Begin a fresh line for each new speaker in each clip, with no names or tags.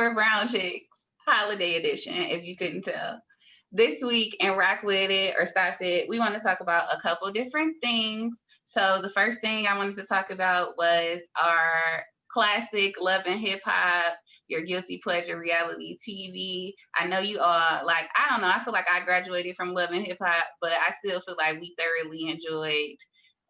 Four Brown Chicks Holiday Edition, if you couldn't tell. This week in Rock With It or Stop It, we want to talk about a couple different things. So the first thing I wanted to talk about was our classic Love and Hip Hop, your guilty pleasure reality TV. I know you all, like, I don't know, I feel like I graduated from Love and Hip Hop, but I still feel like we thoroughly enjoyed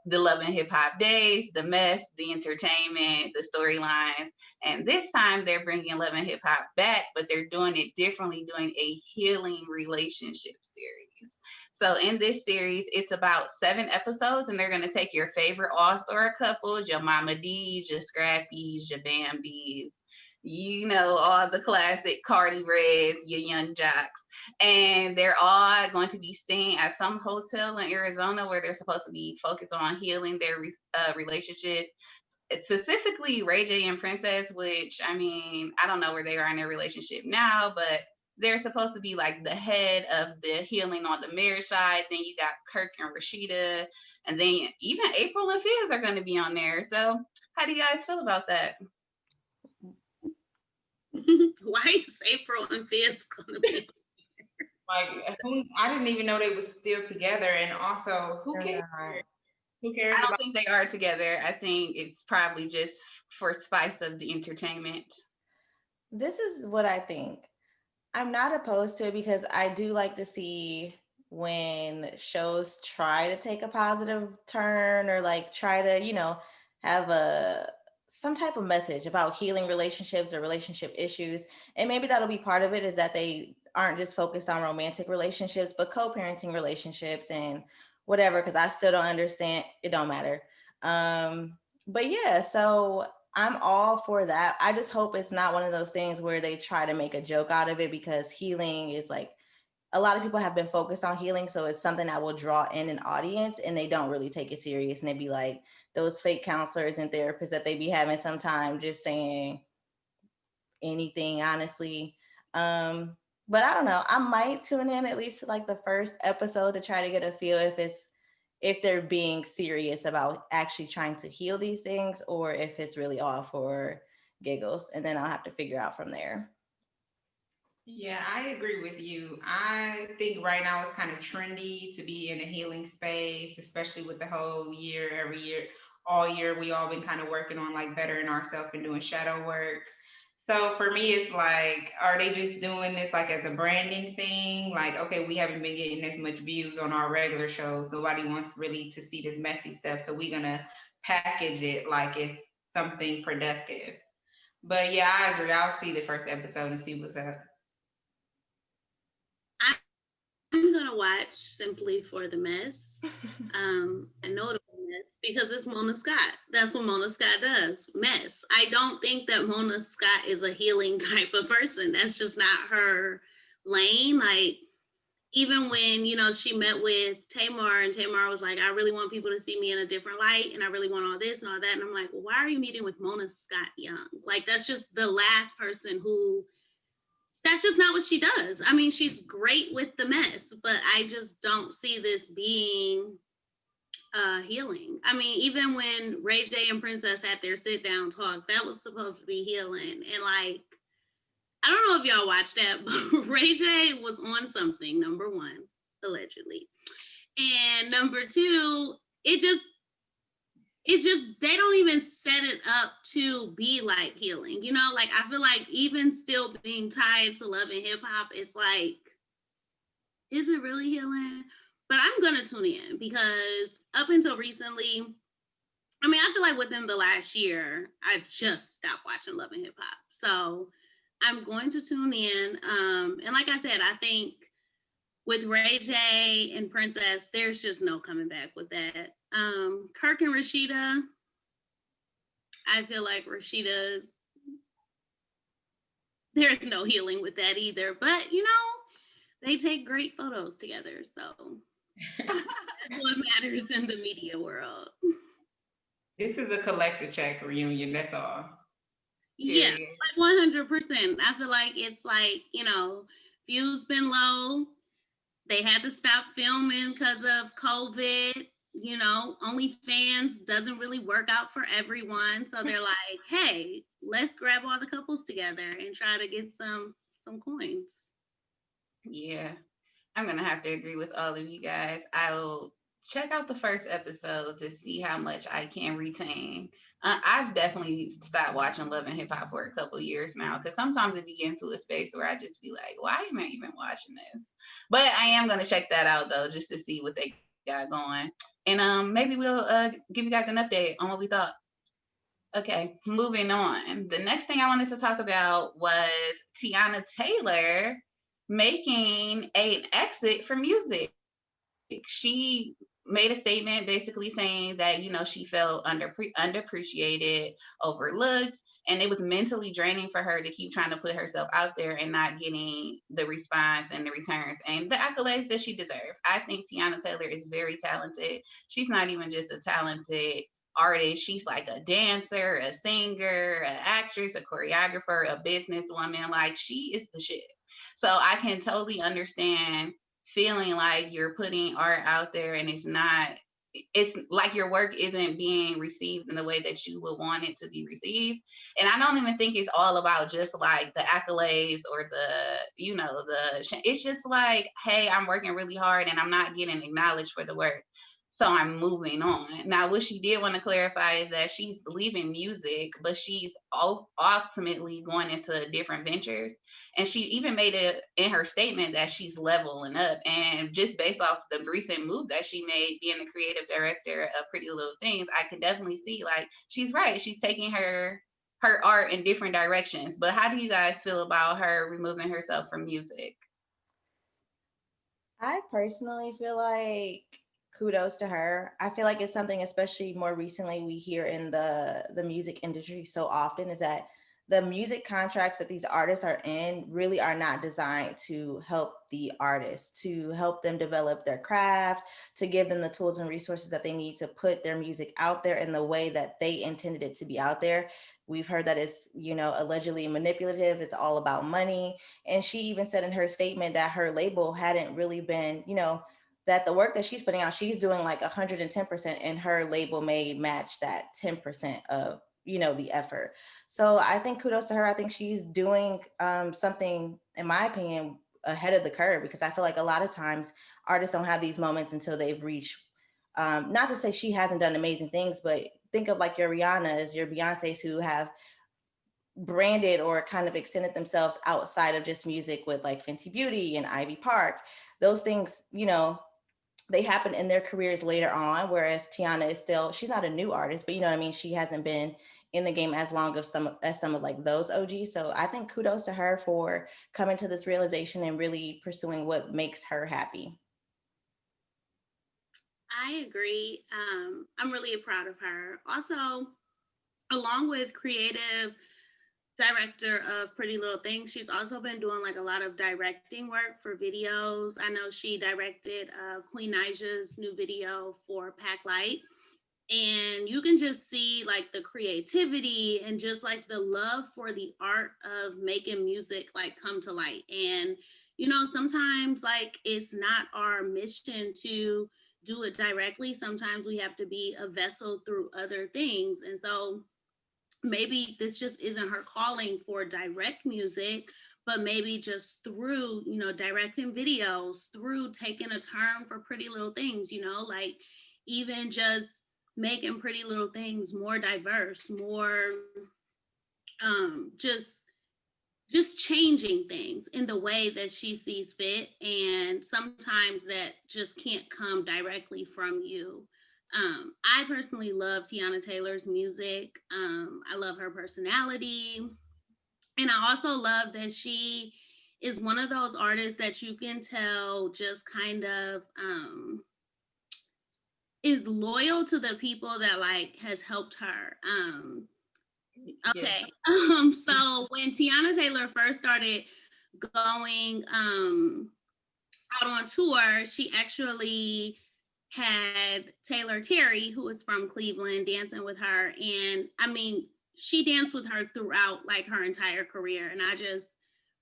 the Love and Hip Hop days, the mess, the entertainment, the storylines. And this time they're bringing Love and Hip Hop back, but they're doing it differently, doing a healing relationship series. So in this series, it's about 7 episodes, and they're going to take your favorite all-star couples, your Mama D's, your Scrappies, your Bambies, you know, all the classic Cardi Reds, your Young Jocks, and they're all going to be staying at some hotel in Arizona where they're supposed to be focused on healing their relationship. Specifically, Ray J and Princess, which, I mean, I don't know where they are in their relationship now, but they're supposed to be like the head of the healing on the marriage side. Then you got Kirk and Rashida, and then even April and Fizz are going to be on there. So how do you guys feel about that?
Why is April and Fizz gonna be
like? I didn't even know they were still together, and also, who cares? Who cares?
I don't think they are together. I think it's probably just for spice of the entertainment.
This is what I think. I'm not opposed to it because I do like to see when shows try to take a positive turn or like try to, you know, have some type of message about healing relationships or relationship issues. And maybe that'll be part of it, is that they aren't just focused on romantic relationships, but co-parenting relationships and whatever, because I still don't understand. It don't matter. But yeah, so I'm all for that. I just hope it's not one of those things where they try to make a joke out of it, because healing is like, a lot of people have been focused on healing, so it's something that will draw in an audience, and they don't really take it serious. And they'd be like those fake counselors and therapists that they be having sometimes, just saying anything, honestly. But I don't know. I might tune in at least to like the first episode to try to get a feel if they're being serious about actually trying to heal these things, or if it's really all for giggles. And then I'll have to figure out from there.
Yeah, I agree with you. I think right now it's kind of trendy to be in a healing space, especially with the whole year, every year, all year, we all been kind of working on like bettering ourselves and doing shadow work. So for me, it's like, are they just doing this like as a branding thing? Like, okay, we haven't been getting as much views on our regular shows. Nobody wants really to see this messy stuff. So we're going to package it like it's something productive. But yeah, I agree. I'll see the first episode and see what's up.
I'm gonna watch simply for the mess. I know it'll be mess because it's Mona Scott. That's what Mona Scott does, mess. I don't think that Mona Scott is a healing type of person. That's just not her lane. Like, even when, you know, she met with Tamar, and Tamar was like, I really want people to see me in a different light, and I really want all this and all that. And I'm like, well, why are you meeting with Mona Scott Young? Like, that's just the last person who, that's just not what she does. I mean, she's great with the mess, but I just don't see this being healing. I mean, even when Ray J and Princess had their sit down talk, that was supposed to be healing. And like, I don't know if y'all watched that, but Ray J was on something, number one, allegedly. And number two, it's just, they don't even set it up to be like healing, you know? Like, I feel like even still being tied to Love and Hip Hop, it's like, is it really healing? But I'm gonna tune in, because up until recently, I mean, I feel like within the last year, I just stopped watching Love and Hip Hop. So I'm going to tune in. And like I said, I think with Ray J and Princess, there's just no coming back with that. Kirk and Rashida, I feel like Rashida, there's no healing with that either. But, you know, they take great photos together. So that's what matters in the media world.
This is a collector check reunion, that's all.
Yeah, like 100%. I feel like it's like, you know, views been low. They had to stop filming because of COVID. you know, OnlyFans doesn't really work out for everyone. So they're like, hey, let's grab all the couples together and try to get some coins.
Yeah, I'm gonna have to agree with all of you guys. I will check out the first episode to see how much I can retain. I've definitely stopped watching Love and Hip Hop for a couple of years now because sometimes it get into a space where I just be like, why am I even watching this? But I am gonna check that out though, just to see what they got going. And maybe we'll give you guys an update on what we thought. Okay, moving on. The next thing I wanted to talk about was Teyana Taylor making an exit from music. She made a statement basically saying that, you know, she felt underappreciated, overlooked, and it was mentally draining for her to keep trying to put herself out there and not getting the response and the returns and the accolades that she deserved. I think Teyana Taylor is very talented. She's not even just a talented artist. She's like a dancer, a singer, an actress, a choreographer, a businesswoman. Like, she is the shit. So I can totally understand feeling like you're putting art out there and it's like your work isn't being received in the way that you would want it to be received. And I don't even think it's all about just like the accolades or it's just like, hey, I'm working really hard and I'm not getting acknowledged for the work, so I'm moving on. Now, what she did want to clarify is that she's leaving music, but she's ultimately going into different ventures. And she even made it in her statement that she's leveling up. And just based off the recent move that she made, being the creative director of Pretty Little Things, I can definitely see like she's right. She's taking her art in different directions. But how do you guys feel about her removing herself from music?
I personally feel like kudos to her. I feel like it's something, especially more recently, we hear in the music industry so often, is that the music contracts that these artists are in really are not designed to help the artists, to help them develop their craft, to give them the tools and resources that they need to put their music out there in the way that they intended it to be out there. We've heard that it's, allegedly manipulative. It's all about money. And she even said in her statement that her label hadn't really been, that the work that she's putting out, she's doing like 110%, and her label may match that 10% of, the effort. So I think kudos to her. I think she's doing something, in my opinion, ahead of the curve, because I feel like a lot of times artists don't have these moments until they've reached, not to say she hasn't done amazing things, but think of like your Rihanna's, your Beyonce's, who have branded or kind of extended themselves outside of just music with like Fenty Beauty and Ivy Park. Those things, they happen in their careers later on, whereas Teyana is still, she's not a new artist, but you know what I mean? She hasn't been in the game as long as some of like those OGs. So I think kudos to her for coming to this realization and really pursuing what makes her happy.
I agree. I'm really proud of her. Also, along with creative director of Pretty Little Things, she's also been doing like a lot of directing work for videos. I know she directed Queen Naja's new video for Pack Light. And you can just see like the creativity and just like the love for the art of making music like come to light. And, sometimes like it's not our mission to do it directly. Sometimes we have to be a vessel through other things. And so maybe this just isn't her calling for direct music, but maybe just through, directing videos, through taking a turn for Pretty Little Things, like even just making Pretty Little Things more diverse, more just changing things in the way that she sees fit. And sometimes that just can't come directly from you. I personally love Teyana Taylor's music. I love her personality. And I also love that she is one of those artists that you can tell just kind of is loyal to the people that like has helped her. Okay. Yeah. So when Teyana Taylor first started going out on tour, she actually had Taylor Terry, who is from Cleveland, dancing with her. And I mean, she danced with her throughout like her entire career. And I just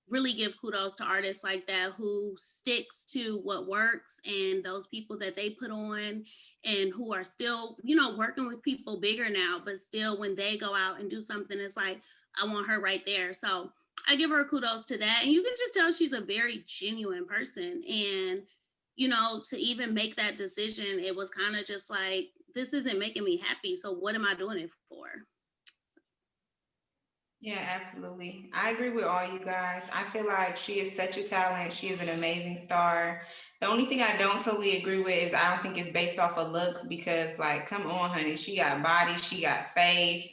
really give kudos to artists like that who sticks to what works and those people that they put on. and who are still, you know, working with people bigger now, but still when they go out and do something, it's like, I want her right there. So I give her kudos to that. And you can just tell she's a very genuine person. And, you know, to even make that decision, it was kind of just like, this isn't making me happy. So what am I doing it for?
Yeah, absolutely. I agree with all you guys. I feel like she is such a talent. She is an amazing star. The only thing I don't totally agree with is I don't think it's based off of looks because, like, come on, honey. She got body, she got face.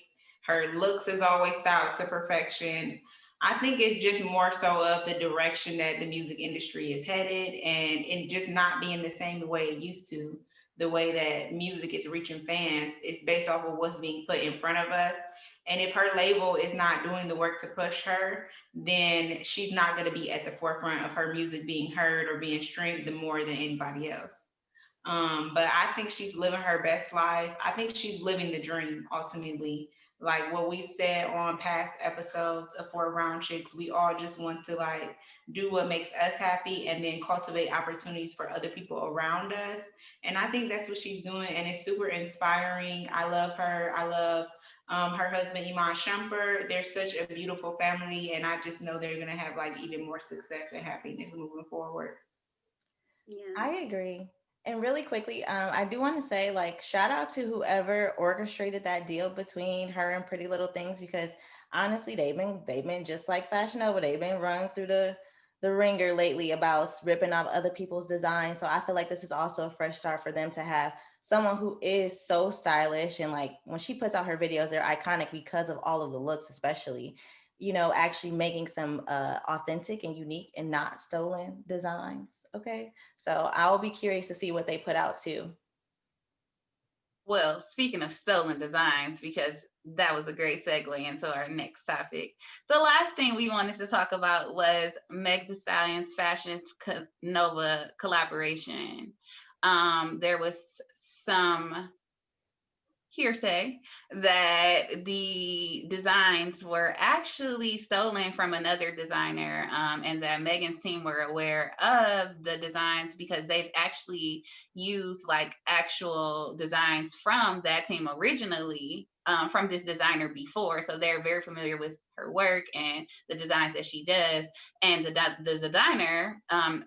Her looks is always styled to perfection. I think it's just more so of the direction that the music industry is headed and it just not being the same way it used to. The way that music is reaching fans is based off of what's being put in front of us, and if her label is not doing the work to push her, then she's not going to be at the forefront of her music being heard or being streamed the more than anybody else. But I think she's living her best life. I think she's living the dream ultimately. Like what we've said on past episodes of Four Round Chicks, we all just want to like do what makes us happy and then cultivate opportunities for other people around us. And I think that's what she's doing, and it's super inspiring. I love her. I love her husband Iman Shumpert. They're such a beautiful family, and I just know they're gonna have like even more success and happiness moving forward.
Yeah.
I agree. And really quickly, I do want to say, like, shout out to whoever orchestrated that deal between her and Pretty Little Things, because honestly, they've been just like Fashion Nova. They've been run through the ringer lately about ripping off other people's designs. So I feel like this is also a fresh start for them to have someone who is so stylish, and like when she puts out her videos, they're iconic because of all of the looks, especially, actually making some authentic and unique and not stolen designs. Okay. So I'll be curious to see what they put out too.
Well, speaking of stolen designs, because that was a great segue into our next topic. The last thing we wanted to talk about was Meg Thee Stallion's Fashion Nova collaboration. There was some hearsay that the designs were actually stolen from another designer, and that Megan's team were aware of the designs because they've actually used like actual designs from that team originally, from this designer before. So they're very familiar with her work and the designs that she does. And the designer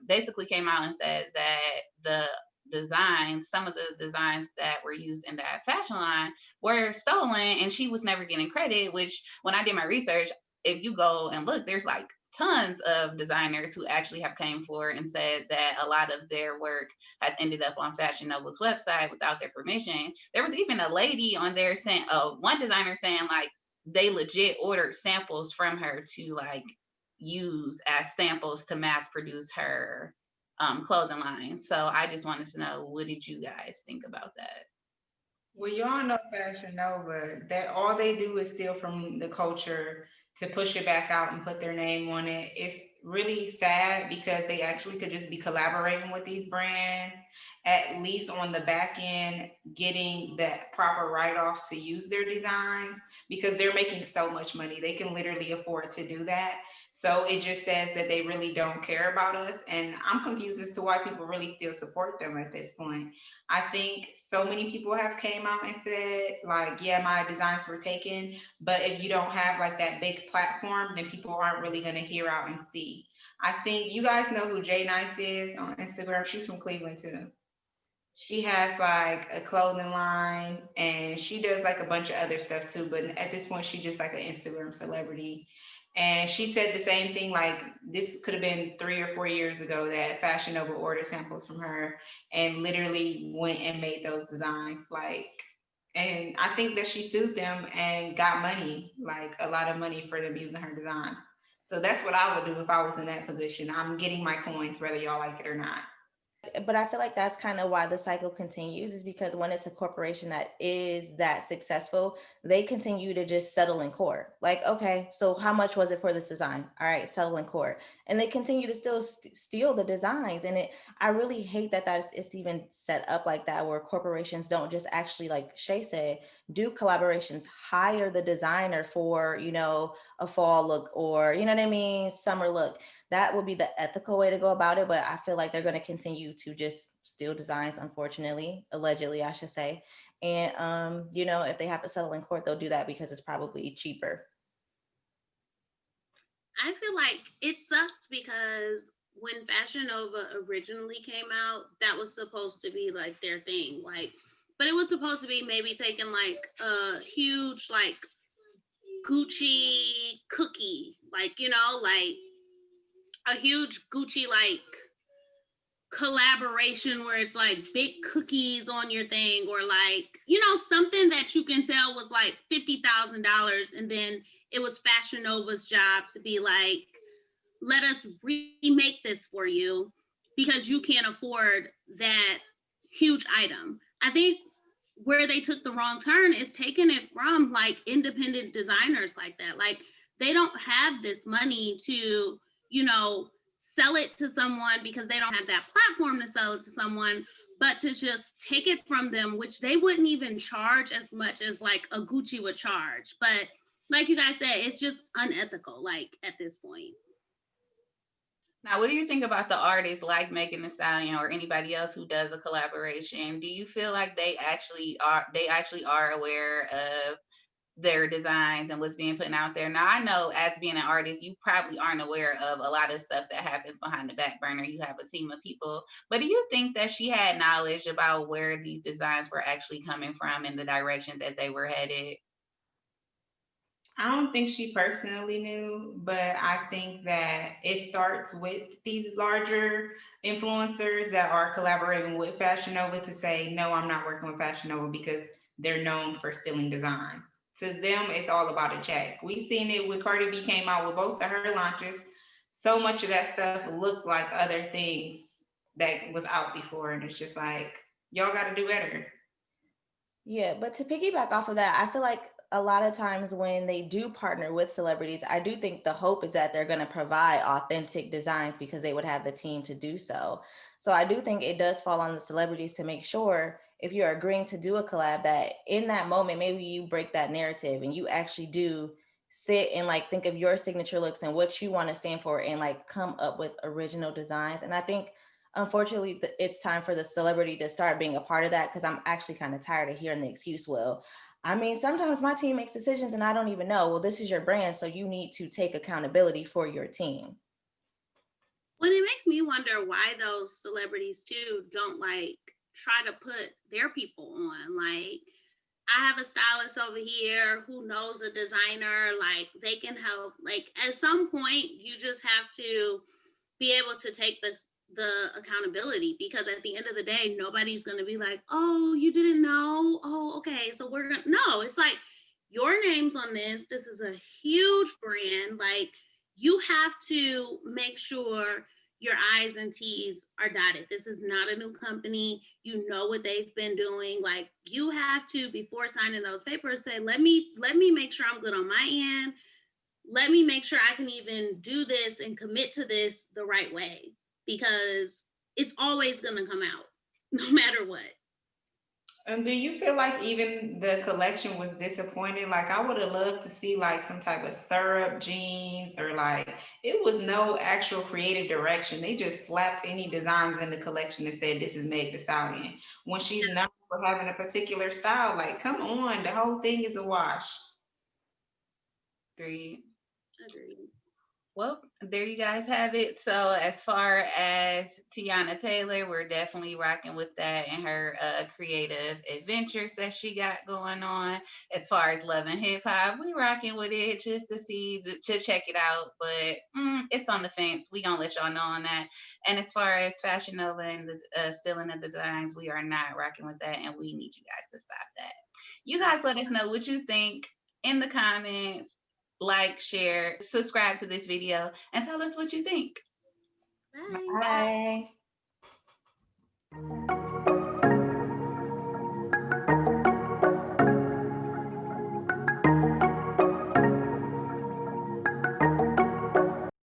basically came out and said that the designs, some of the designs that were used in that fashion line were stolen and she was never getting credit, which when I did my research, if you go and look, there's like tons of designers who actually have came forward and said that a lot of their work has ended up on Fashion Nova's website without their permission. There was even a lady on there saying, one designer saying like they legit ordered samples from her to like use as samples to mass produce her clothing line. So I just wanted to know, what did you guys think about that?
Well, y'all know Fashion Nova, that all they do is steal from the culture to push it back out and put their name on it. It's really sad because they actually could just be collaborating with these brands, at least on the back end, getting that proper write offs to use their designs because they're making so much money. They can literally afford to do that. So it just says that they really don't care about us. And I'm confused as to why people really still support them at this point. I think so many people have came out and said like, yeah, my designs were taken, but if you don't have like that big platform, then people aren't really going to hear out and see. I think you guys know who Jay Nice is on Instagram. She's from Cleveland too. She has like a clothing line and she does like a bunch of other stuff too, but at this point she's just like an Instagram celebrity. And she said the same thing, like this could have been 3 or 4 years ago that Fashion Nova ordered samples from her and literally went and made those designs. Like, and I think that she sued them and got money, like a lot of money for them using her design. So that's what I would do if I was in that position. I'm getting my coins, whether y'all like it or not.
But I feel like that's kind of why the cycle continues, is because when it's a corporation that is that successful, they continue to just settle in court. Like, okay, so how much was it for this design? All right, settle in court. And they continue to still steal the designs. And I really hate that it's even set up like that, where corporations don't just actually, like Shay said, do collaborations, hire the designer for, a fall look, or, you know what I mean, summer look. that would be the ethical way to go about it. But I feel like they're going to continue to just steal designs, unfortunately, allegedly, I should say. And, if they have to settle in court, they'll do that because it's probably cheaper.
I feel like it sucks because when Fashion Nova originally came out, that was supposed to be like their thing. Like, but it was supposed to be maybe taking like a huge like Gucci cookie, like, like a huge Gucci like collaboration where it's like big cookies on your thing, or like, something that you can tell was like $50,000, and then it was Fashion Nova's job to be like, let us remake this for you because you can't afford that huge item. I think where they took the wrong turn is taking it from like independent designers like that. Like, they don't have this money to, sell it to someone because they don't have that platform to sell it to someone, but to just take it from them, which they wouldn't even charge as much as like a Gucci would charge. But like you guys said, it's just unethical, like at this point.
Now, what do you think about the artists like Megan Thee Stallion or anybody else who does a collaboration? Do you feel like they actually are aware of their designs and what's being put out there? Now, I know as being an artist, you probably aren't aware of a lot of stuff that happens behind the back burner. You have a team of people, but do you think that she had knowledge about where these designs were actually coming from and the direction that they were headed?
I don't think she personally knew, but I think that it starts with these larger influencers that are collaborating with Fashion Nova to say, no, I'm not working with Fashion Nova because they're known for stealing designs. To them, it's all about a check. We've seen it when Cardi B came out with both of her launches. So much of that stuff looked like other things that was out before, and it's just like, y'all got to do better.
Yeah, but to piggyback off of that, I feel like a lot of times when they do partner with celebrities, I do think the hope is that they're going to provide authentic designs because they would have the team to do so. So I do think it does fall on the celebrities to make sure, if you're agreeing to do a collab, that in that moment, maybe you break that narrative and you actually do sit and like think of your signature looks and what you want to stand for and like come up with original designs. And I think unfortunately it's time for the celebrity to start being a part of that, because I'm actually kind of tired of hearing the excuse, well, I mean, sometimes my team makes decisions and I don't even know. Well, this is your brand, so you need to take accountability for your team.
Well, it makes me wonder why those celebrities too don't like try to put their people on. Like, I have a stylist over here who knows a designer, like they can help. Like, at some point you just have to be able to take the accountability, because at the end of the day, nobody's going to be like, oh, you didn't know, oh, okay, so we're gonna, no, it's like, your name's on this is a huge brand, like you have to make sure your I's and T's are dotted. This is not a new company. You know what they've been doing. Like, you have to, before signing those papers, say, let me make sure I'm good on my end. Let me make sure I can even do this and commit to this the right way, because it's always going to come out no matter what.
And do you feel like even the collection was disappointing? Like, I would have loved to see like some type of stirrup jeans, or like, it was no actual creative direction. They just slapped any designs in the collection and said, this is Meg Thee Stallion. When she's known for having a particular style, like, come on, the whole thing is a wash.
Agreed.
Agreed.
Well, there you guys have it. So as far as Teyana Taylor, we're definitely rocking with that and her creative adventures that she got going on. As far as Love and Hip Hop, we rocking with it just to see, to check it out. But it's on the fence. We gonna let y'all know on that. And as far as Fashion Nova and the stealing the designs, we are not rocking with that, and we need you guys to stop that. You guys let us know what you think in the comments. Like, share, subscribe to this video, and tell us what you think.
Bye.
Bye.